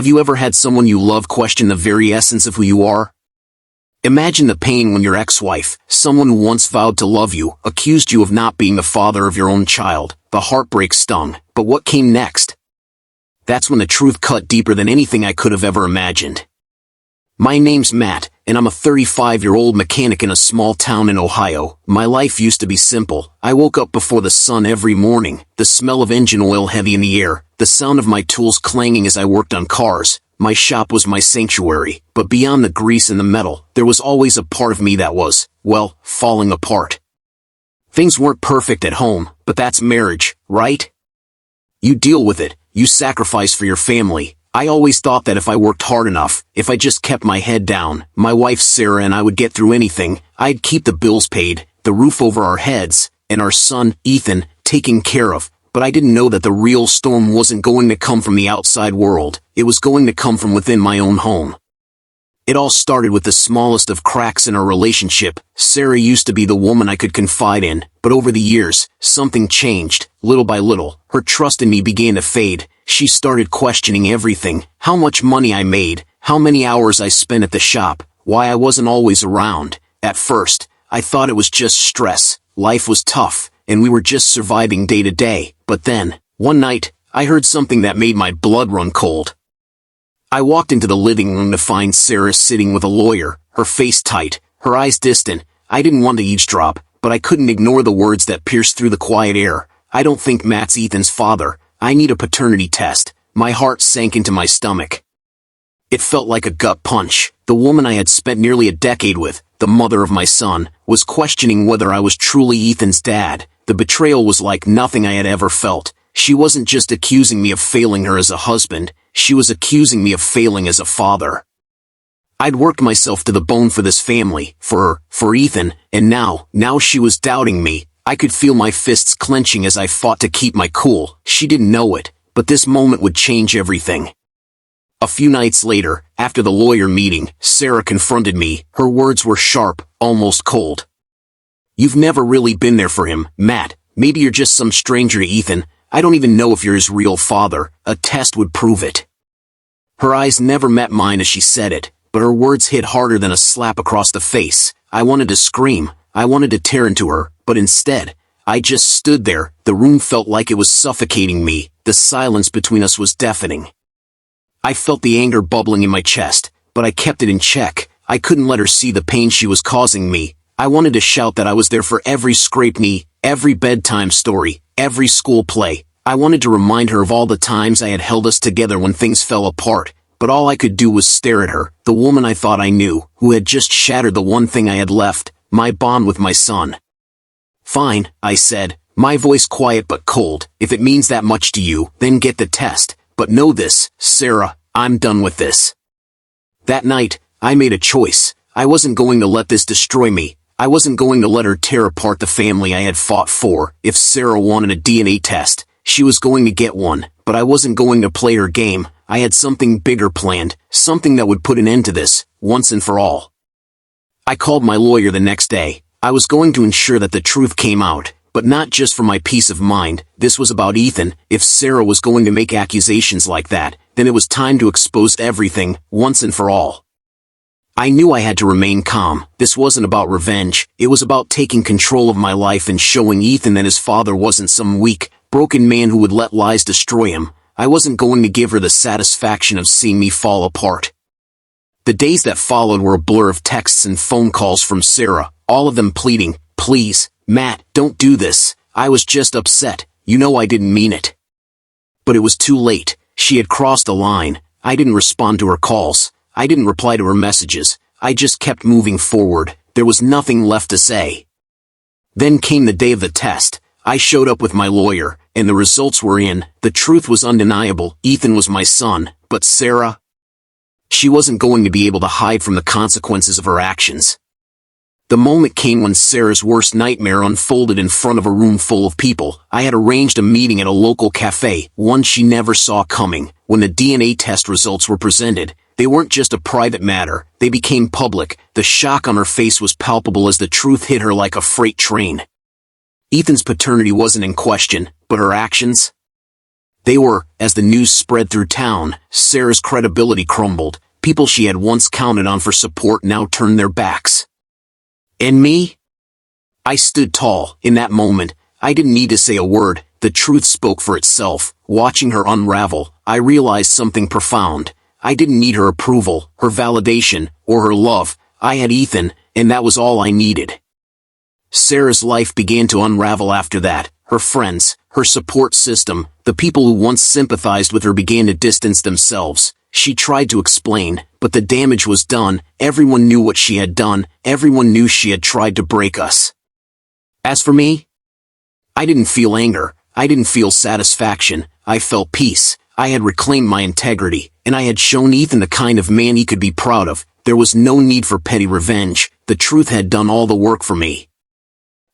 Have you ever had someone you love question the very essence of who you are? Imagine the pain when your ex-wife, someone who once vowed to love you, accused you of not being the father of your own child. The heartbreak stung, but what came next? That's when the truth cut deeper than anything I could have ever imagined. My name's Matt, and I'm a 35-year-old mechanic in a small town in Ohio. My life used to be simple. I woke up before the sun every morning, the smell of engine oil heavy in the air, the sound of my tools clanging as I worked on cars. My shop was my sanctuary, but beyond the grease and the metal, there was always a part of me that was, well, falling apart. Things weren't perfect at home, but that's marriage, right? You deal with it, you sacrifice for your family. I always thought that if I worked hard enough, if I just kept my head down, my wife Sarah and I would get through anything. I'd keep the bills paid, the roof over our heads, and our son, Ethan, taken care of. But I didn't know that the real storm wasn't going to come from the outside world. It was going to come from within my own home. It all started with the smallest of cracks in our relationship. Sarah used to be the woman I could confide in, but over the years, something changed. Little by little, her trust in me began to fade. She started questioning everything: how much money I made, how many hours I spent at the shop, why I wasn't always around. At first, I thought it was just stress. Life was tough, and we were just surviving day to day. But then, one night, I heard something that made my blood run cold. I walked into the living room to find Sarah sitting with a lawyer, her face tight, her eyes distant. I didn't want to eavesdrop, but I couldn't ignore the words that pierced through the quiet air. I don't think Matt's Ethan's father. I need a paternity test. My heart sank into my stomach. It felt like a gut punch. The woman I had spent nearly a decade with, the mother of my son, was questioning whether I was truly Ethan's dad. The betrayal was like nothing I had ever felt. She wasn't just accusing me of failing her as a husband, she was accusing me of failing as a father. I'd worked myself to the bone for this family, for Ethan, and now she was doubting me. I could feel my fists clenching as I fought to keep my cool. She didn't know it, but this moment would change everything. A few nights later, after the lawyer meeting, Sarah confronted me. Her words were sharp, almost cold. "You've never really been there for him, Matt. Maybe you're just some stranger to Ethan. I don't even know if you're his real father. A test would prove it." Her eyes never met mine as she said it, but her words hit harder than a slap across the face. I wanted to scream. I wanted to tear into her, but instead, I just stood there. The room felt like it was suffocating me. The silence between us was deafening. I felt the anger bubbling in my chest, but I kept it in check. I couldn't let her see the pain she was causing me. I wanted to shout that I was there for every scraped knee, every bedtime story, every school play. I wanted to remind her of all the times I had held us together when things fell apart, but all I could do was stare at her, the woman I thought I knew, who had just shattered the one thing I had left, my bond with my son. "Fine," I said, my voice quiet but cold. "If it means that much to you, then get the test. But know this, Sarah, I'm done with this." That night, I made a choice. I wasn't going to let this destroy me. I wasn't going to let her tear apart the family I had fought for. If Sarah wanted a DNA test, she was going to get one, but I wasn't going to play her game. I had something bigger planned, something that would put an end to this, once and for all. I called my lawyer the next day. I was going to ensure that the truth came out, but not just for my peace of mind. This was about Ethan. If Sarah was going to make accusations like that, then it was time to expose everything, once and for all. I knew I had to remain calm. This wasn't about revenge. It was about taking control of my life and showing Ethan that his father wasn't some weak, broken man who would let lies destroy him. I wasn't going to give her the satisfaction of seeing me fall apart. The days that followed were a blur of texts and phone calls from Sarah, all of them pleading, "Please, Matt, don't do this. I was just upset. You know I didn't mean it." But it was too late. She had crossed the line. I didn't respond to her calls. I didn't reply to her messages. I just kept moving forward. There was nothing left to say. Then came the day of the test. I showed up with my lawyer, and the results were in. The truth was undeniable. Ethan was my son, but Sarah? She wasn't going to be able to hide from the consequences of her actions. The moment came when Sarah's worst nightmare unfolded in front of a room full of people. I had arranged a meeting at a local cafe, one she never saw coming. When the DNA test results were presented, they weren't just a private matter, they became public. The shock on her face was palpable as the truth hit her like a freight train. Ethan's paternity wasn't in question, but her actions? As the news spread through town, Sarah's credibility crumbled. People she had once counted on for support now turned their backs. And me? I stood tall. In that moment, I didn't need to say a word. The truth spoke for itself. Watching her unravel, I realized something profound. I didn't need her approval, her validation, or her love. I had Ethan, and that was all I needed. Sarah's life began to unravel after that. Her friends, her support system, the people who once sympathized with her began to distance themselves. She tried to explain, but the damage was done. Everyone knew what she had done. Everyone knew she had tried to break us. As for me, I didn't feel anger. I didn't feel satisfaction. I felt peace. I had reclaimed my integrity, and I had shown Ethan the kind of man he could be proud of. There was no need for petty revenge. The truth had done all the work for me.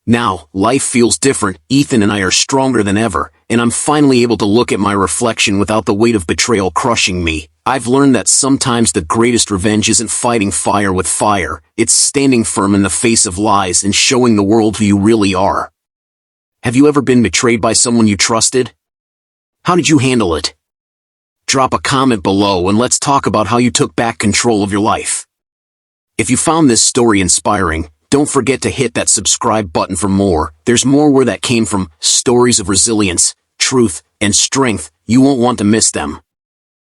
Now, life feels different. Ethan and I are stronger than ever, and I'm finally able to look at my reflection without the weight of betrayal crushing me. I've learned that sometimes the greatest revenge isn't fighting fire with fire. It's standing firm in the face of lies and showing the world who you really are. Have you ever been betrayed by someone you trusted? How did you handle it? Drop a comment below and let's talk about how you took back control of your life. If you found this story inspiring, don't forget to hit that subscribe button for more. There's more where that came from, stories of resilience, truth, and strength. You won't want to miss them.